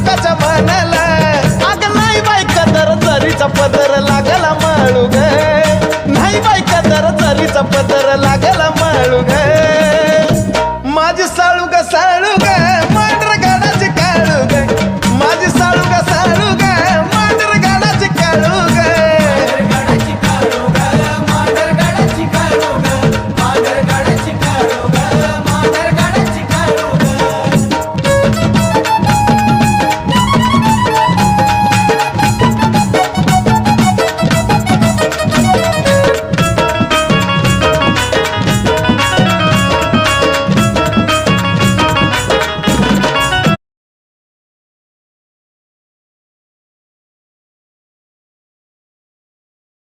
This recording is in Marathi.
लोकाच्या मनाला अग नाही बाई कदर जरीचा पदर लागला माळू ग नाही बाई कदर जरीचा पदर लागला माळू ग माझी साळू